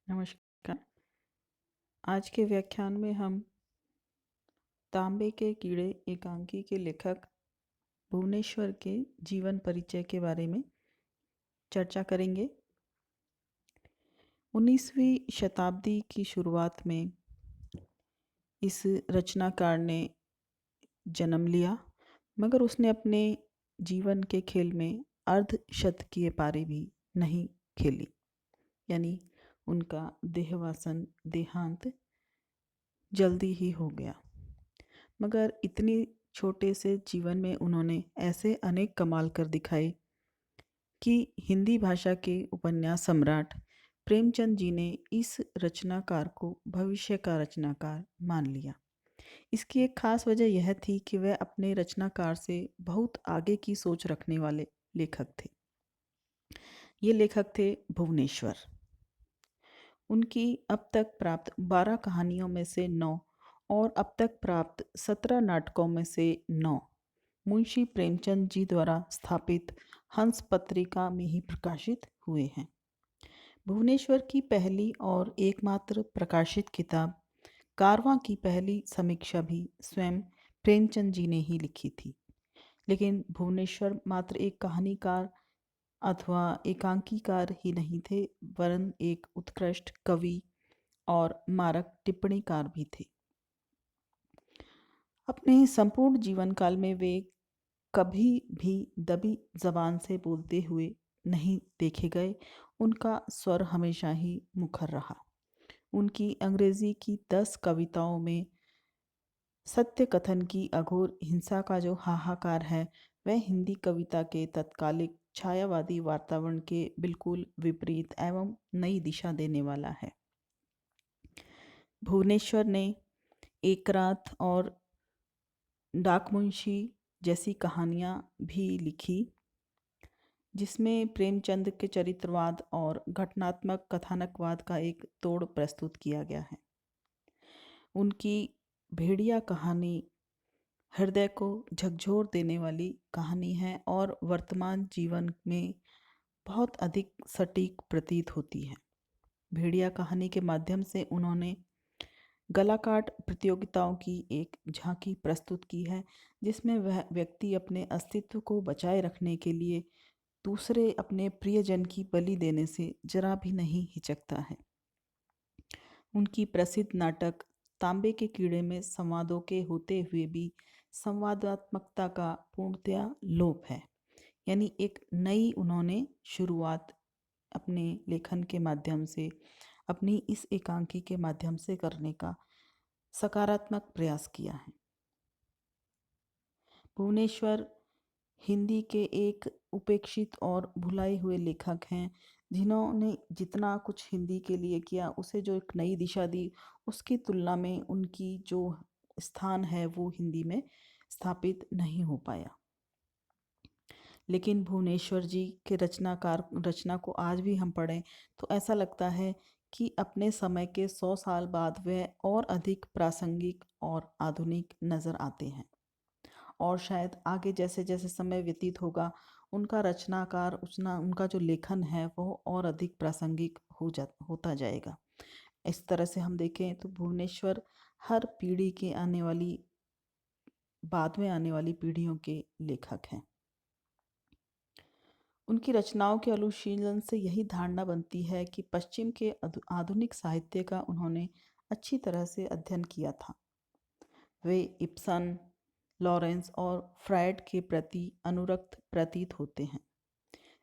नमस्कार। आज के व्याख्यान में हम तांबे के कीड़े एकांकी के लेखक भुवनेश्वर के जीवन परिचय के बारे में चर्चा करेंगे। 19वीं शताब्दी की शुरुआत में इस रचनाकार ने जन्म लिया, मगर उसने अपने जीवन के खेल में अर्धशतकीय पारी भी नहीं खेली, यानी उनका देहांत जल्दी ही हो गया। मगर इतनी छोटे से जीवन में उन्होंने ऐसे अनेक कमाल कर दिखाए कि हिंदी भाषा के उपन्यास सम्राट प्रेमचंद जी ने इस रचनाकार को भविष्य का रचनाकार मान लिया। इसकी एक खास वजह यह थी कि वह अपने रचनाकार से बहुत आगे की सोच रखने वाले लेखक थे। ये लेखक थे भुवनेश्वर। उनकी अब तक प्राप्त 12 कहानियों में से 9 और अब तक प्राप्त 17 नाटकों में से 9 मुंशी प्रेमचंद जी द्वारा स्थापित हंस पत्रिका में ही प्रकाशित हुए हैं। भुवनेश्वर की पहली और एकमात्र प्रकाशित किताब कारवां की पहली समीक्षा भी स्वयं प्रेमचंद जी ने ही लिखी थी। लेकिन भुवनेश्वर मात्र एक कहानीकार अथवा एकांकीकार ही नहीं थे, वरन एक उत्कृष्ट कवि और मारक टिप्पणीकार भी थे। अपने संपूर्ण जीवन काल में वे कभी भी दबी जबान से बोलते हुए नहीं देखे गए। उनका स्वर हमेशा ही मुखर रहा। उनकी अंग्रेजी की 10 कविताओं में सत्य कथन की अघोर हिंसा का जो हाहाकार है, वह हिंदी कविता के तत्कालिक छायावादी वातावरण के बिल्कुल विपरीत एवं नई दिशा देने वाला है। भुवनेश्वर ने एक रात और डाकमुंशी जैसी कहानियाँ भी लिखी, जिसमें प्रेमचंद के चरित्रवाद और घटनात्मक कथानकवाद का एक तोड़ प्रस्तुत किया गया है। उनकी भेड़िया कहानी हृदय को झकझोर देने वाली कहानी है और वर्तमान जीवन में बहुत अधिक सटीक प्रतीत होती है। भेड़िया कहानी के माध्यम से उन्होंने गलाकाट प्रतियोगिताओं की एक झांकी प्रस्तुत की है, जिसमें वह व्यक्ति अपने अस्तित्व को बचाए रखने के लिए दूसरे अपने प्रियजन की बलि देने से जरा भी नहीं हिचकता है। उनकी प्रसिद्ध नाटक तांबे के कीड़े में संवादों के होते हुए भी संवादात्मकता का पूर्णतया लोप है, यानी एक नई उन्होंने शुरुआत अपने लेखन के माध्यम से, अपनी इस एकांकी के माध्यम से करने का सकारात्मक प्रयास किया है। भुवनेश्वर हिंदी के एक उपेक्षित और भुलाए हुए लेखक हैं, जिन्होंने जितना कुछ हिंदी के लिए किया, उसे जो एक नई दिशा दी, उसकी तुलना में उनकी जो स्थान है वो हिंदी में स्थापित नहीं हो पाया। लेकिन भुवनेश्वर जी के रचना को आज भी हम पढ़ें तो ऐसा लगता है कि अपने समय के 100 साल बाद वह और अधिक प्रासंगिक और आधुनिक नज़र आते हैं। और शायद आगे जैसे जैसे समय व्यतीत होगा, उनका जो लेखन है वो और अधिक प्रासंगिक होता जाएगा। इस तरह से हम देखें तो भुवनेश्वर हर पीढ़ी के बाद में आने वाली पीढ़ियों के लेखक हैं। उनकी रचनाओं के अनुशीलन से यही धारणा बनती है कि पश्चिम के आधुनिक साहित्य का उन्होंने अच्छी तरह से अध्ययन किया था। वे इब्सन, लॉरेंस और फ्रायड के प्रति अनुरक्त प्रतीत होते हैं।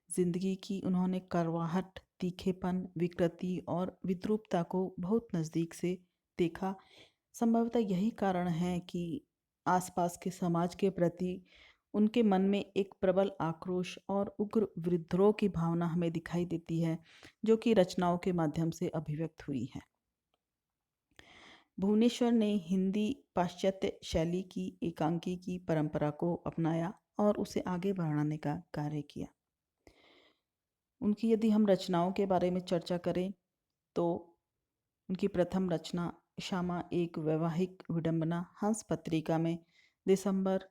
जिंदगी की उन्होंने करवाहट, तीखेपन, विकृति और विद्रूपता को बहुत नज़दीक से देखा। संभवतः यही कारण है कि आसपास के समाज के प्रति उनके मन में एक प्रबल आक्रोश और उग्र विद्रोह की भावना हमें दिखाई देती है, जो कि रचनाओं के माध्यम से अभिव्यक्त हुई है। भुवनेश्वर ने हिंदी पाश्चात्य शैली की एकांकी की परंपरा को अपनाया और उसे आगे बढ़ाने का कार्य किया। उनकी यदि हम रचनाओं के बारे में चर्चा करें तो उनकी प्रथम रचना श्यामा एक वैवाहिक विडंबना हंस पत्रिका में दिसंबर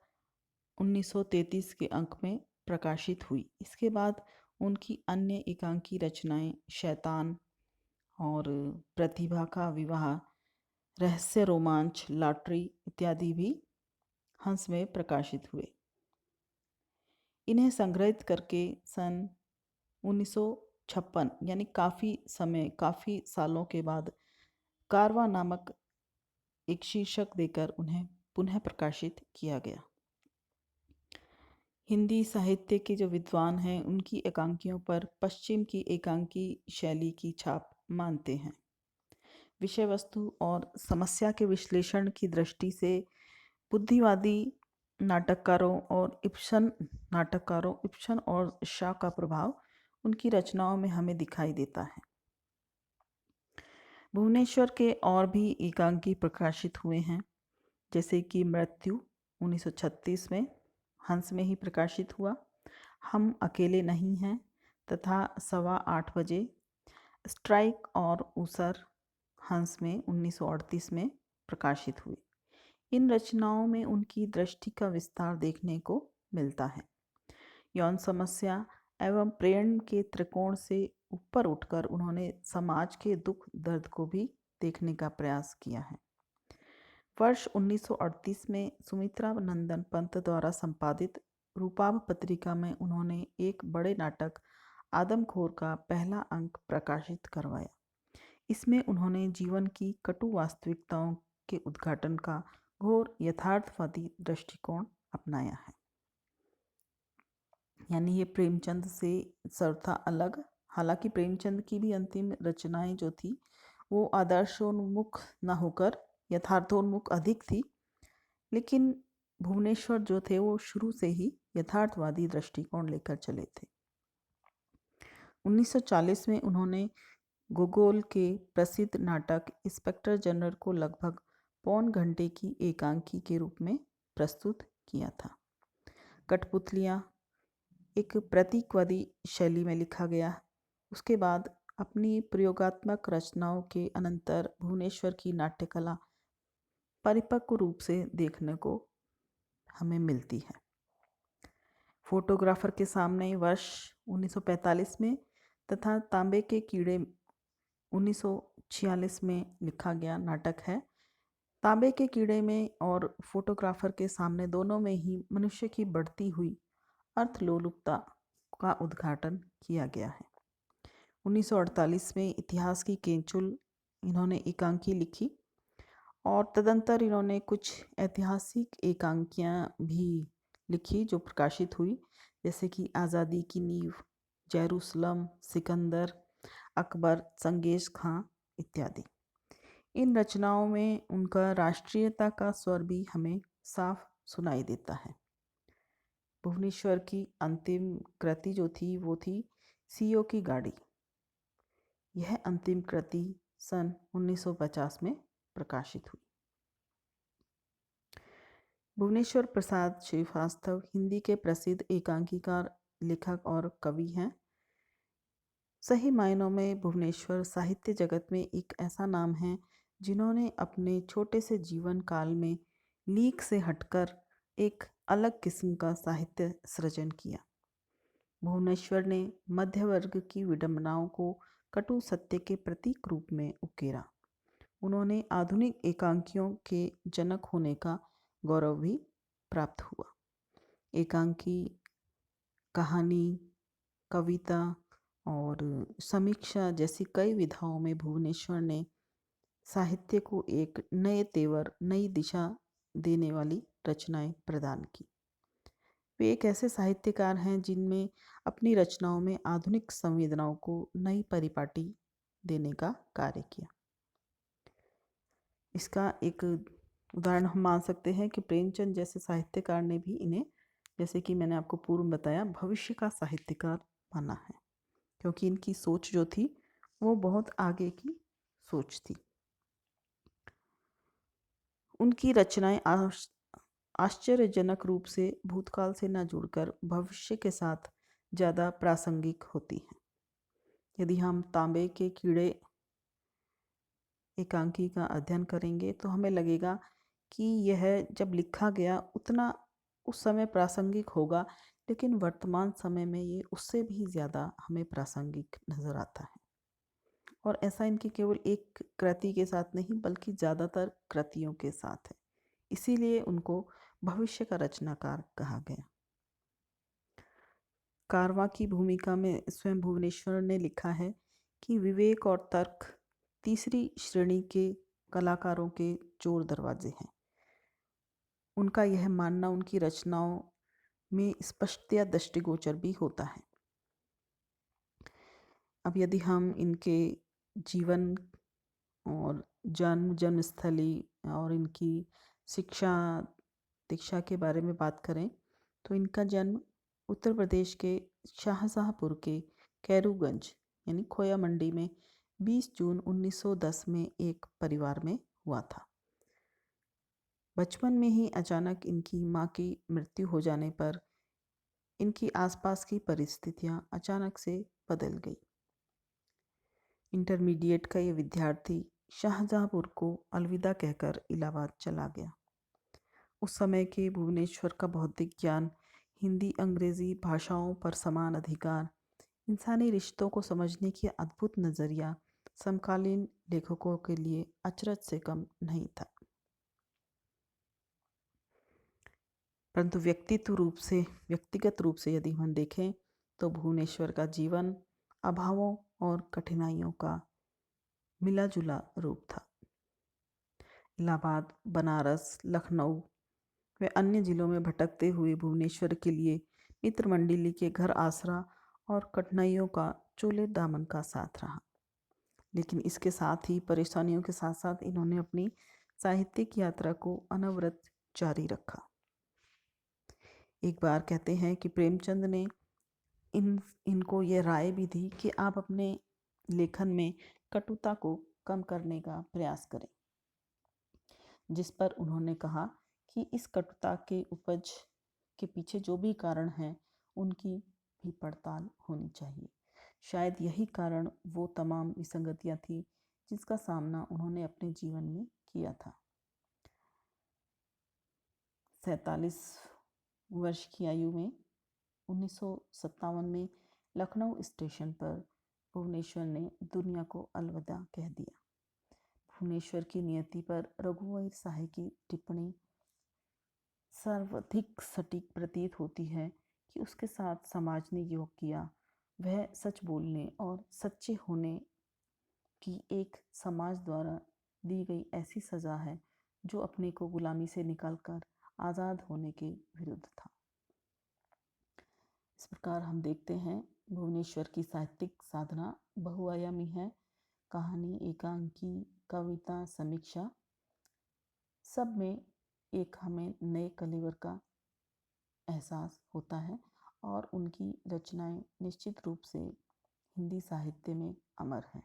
1933 के अंक में प्रकाशित हुई। इसके बाद उनकी अन्य एकांकी रचनाएं शैतान और प्रतिभा का विवाह, रहस्य, रोमांच, लॉटरी इत्यादि भी हंस में प्रकाशित हुए। इन्हें संग्रहित करके सन 1956 यानी काफ़ी सालों के बाद कारवां नामक एक शीर्षक देकर उन्हें पुनः प्रकाशित किया गया। हिंदी साहित्य के जो विद्वान हैं उनकी एकांकियों पर पश्चिम की एकांकी शैली की छाप मानते हैं। विषय वस्तु और समस्या के विश्लेषण की दृष्टि से बुद्धिवादी नाटककारों इब्सन और शॉ का प्रभाव उनकी रचनाओं में हमें दिखाई देता है। भुवनेश्वर के और भी एकांकी प्रकाशित हुए हैं, जैसे कि मृत्यु 1936 में हंस में ही प्रकाशित हुआ, हम अकेले नहीं हैं तथा 8:15 बजे, स्ट्राइक और ऊसर हंस में 1938 में प्रकाशित हुई। इन रचनाओं में उनकी दृष्टि का विस्तार देखने को मिलता है। यौन समस्या एवं प्रेम के त्रिकोण से ऊपर उठकर उन्होंने समाज के दुख दर्द को भी देखने का प्रयास किया है। वर्ष 1938 में सुमित्रा नंदन पंत द्वारा संपादित रूपाभ पत्रिका में उन्होंने एक बड़े नाटक आदमखोर का पहला अंक प्रकाशित करवाया। इसमें उन्होंने जीवन की कटु वास्तविकताओं के उद्घाटन का घोर यथार्थवादी दृष्टिकोण अपनाया है। यानी ये प्रेमचंद से सर्वथा अलग, हालांकि प्रेमचंद की भी अंतिम रचनाएं जो थी वो आदर्शोन्मुख न होकर यथार्थोन्मुख अधिक थी, लेकिन भुवनेश्वर जो थे वो शुरू से ही यथार्थवादी दृष्टिकोण लेकर चले थे। 1940 में उन्होंने गोगोल के प्रसिद्ध नाटक इंस्पेक्टर जनरल को लगभग 1.25 घंटे की एकांकी के रूप में प्रस्तुत किया था। कठपुतलियाँ एक प्रतीकवादी शैली में लिखा गया। उसके बाद अपनी प्रयोगात्मक रचनाओं के अनंतर भुवनेश्वर की नाट्यकला परिपक्व रूप से देखने को हमें मिलती है। फोटोग्राफर के सामने वर्ष 1945 में तथा तांबे के कीड़े 1946 में लिखा गया नाटक है। तांबे के कीड़े में और फोटोग्राफर के सामने दोनों में ही मनुष्य की बढ़ती हुई अर्थलोलुपता का उद्घाटन किया गया है। 1948 में इतिहास की केंचुल इन्होंने एकांकी लिखी और तदंतर इन्होंने कुछ ऐतिहासिक एकांकियाँ भी लिखी जो प्रकाशित हुई, जैसे कि आज़ादी की नींव, जेरूसलम, सिकंदर, अकबर, चंगेज खां इत्यादि। इन रचनाओं में उनका राष्ट्रीयता का स्वर भी हमें साफ सुनाई देता है। भुवनेश्वर की अंतिम कृति जो थी वो थी सीओ की गाड़ी। यह अंतिम कृति सन 1950 में प्रकाशित हुई। भुवनेश्वर प्रसाद श्रीवास्तव हिंदी के प्रसिद्ध एकांकीकार, लेखक और कवि हैं। सही मायनों में भुवनेश्वर साहित्य जगत में एक ऐसा नाम है जिन्होंने अपने छोटे से जीवन काल में लीक से हटकर एक अलग किस्म का साहित्य सृजन किया। भुवनेश्वर ने मध्य वर्ग की विडंबनाओं को कटु सत्य के प्रतीक रूप में उकेरा। उन्होंने आधुनिक एकांकियों के जनक होने का गौरव भी प्राप्त हुआ। एकांकी, कहानी, कविता और समीक्षा जैसी कई विधाओं में भुवनेश्वर ने साहित्य को एक नए तेवर, नई दिशा देने वाली रचनाएं प्रदान की। वे एक ऐसे साहित्यकार हैं जिनमें अपनी रचनाओं में आधुनिक संवेदनाओं को नई परिपाटी देने का कार्य किया। इसका एक उदाहरण हम मान सकते हैं कि प्रेमचंद जैसे साहित्यकार ने भी इन्हें, जैसे कि मैंने आपको पूर्व में बताया, भविष्य का साहित्यकार माना है, क्योंकि इनकी सोच जो थी वो बहुत आगे की सोच थी। उनकी रचनाएं आश्चर्यजनक रूप से भूतकाल से न जुड़कर भविष्य के साथ ज़्यादा प्रासंगिक होती हैं। यदि हम तांबे के कीड़े एकांकी का अध्ययन करेंगे तो हमें लगेगा कि यह जब लिखा गया उतना उस समय प्रासंगिक होगा, लेकिन वर्तमान समय में ये उससे भी ज़्यादा हमें प्रासंगिक नज़र आता है। और ऐसा इनकी केवल एक कृति के साथ नहीं बल्कि ज़्यादातर कृतियों के साथ है। इसीलिए उनको भविष्य का रचनाकार कहा गया। कारवां की भूमिका में स्वयं भुवनेश्वर ने लिखा है कि विवेक और तर्क तीसरी श्रेणी के कलाकारों के चोर दरवाजे हैं। उनका यह मानना उनकी रचनाओं में स्पष्टतया दृष्टिगोचर भी होता है। अब यदि हम इनके जीवन और जन्मस्थली और इनकी शिक्षा दीक्षा के बारे में बात करें तो इनका जन्म उत्तर प्रदेश के शाहजहाँपुर के कैरूगंज यानी खोया मंडी में 20 जून 1910 में एक परिवार में हुआ था। बचपन में ही अचानक इनकी माँ की मृत्यु हो जाने पर इनकी आसपास की परिस्थितियाँ अचानक से बदल गई। इंटरमीडिएट का ये विद्यार्थी शाहजहाँपुर को अलविदा कहकर इलाहाबाद चला गया। उस समय के भुवनेश्वर का बौद्धिक ज्ञान, हिंदी अंग्रेजी भाषाओं पर समान अधिकार, इंसानी रिश्तों को समझने की अद्भुत नज़रिया समकालीन लेखकों के लिए अचरज से कम नहीं था। परंतु व्यक्तिगत रूप से यदि हम देखें तो भुवनेश्वर का जीवन अभावों और कठिनाइयों का मिला जुला रूप था। इलाहाबाद, बनारस, लखनऊ व अन्य जिलों में भटकते हुए भुवनेश्वर के लिए मित्र मंडली के घर आसरा और कठिनाइयों का चोले दामन का साथ रहा। लेकिन इसके साथ ही परेशानियों के साथ साथ इन्होंने अपनी साहित्यिक यात्रा को अनवरत जारी रखा। एक बार कहते हैं कि प्रेमचंद ने इनको ये राय भी दी कि आप अपने लेखन में कटुता को कम करने का प्रयास करें, जिस पर उन्होंने कहा कि इस कटुता के उपज के पीछे जो भी कारण हैं उनकी भी पड़ताल होनी चाहिए। शायद यही कारण वो तमाम विसंगतियाँ थी जिसका सामना उन्होंने अपने जीवन में किया था। 47 वर्ष की आयु में 1957 में लखनऊ स्टेशन पर भुवनेश्वर ने दुनिया को अलविदा कह दिया। भुवनेश्वर की नियति पर रघुवीर साहे की टिप्पणी सर्वाधिक सटीक प्रतीत होती है कि उसके साथ समाज ने जो किया वह सच बोलने और सच्चे होने की एक समाज द्वारा दी गई ऐसी सज़ा है जो अपने को गुलामी से निकालकर आज़ाद होने के विरुद्ध था। इस प्रकार हम देखते हैं भुवनेश्वर की साहित्यिक साधना बहुआयामी है। कहानी, एकांकी, कविता, समीक्षा, सब में एक हमें नए कलेवर का एहसास होता है और उनकी रचनाएं निश्चित रूप से हिंदी साहित्य में अमर हैं।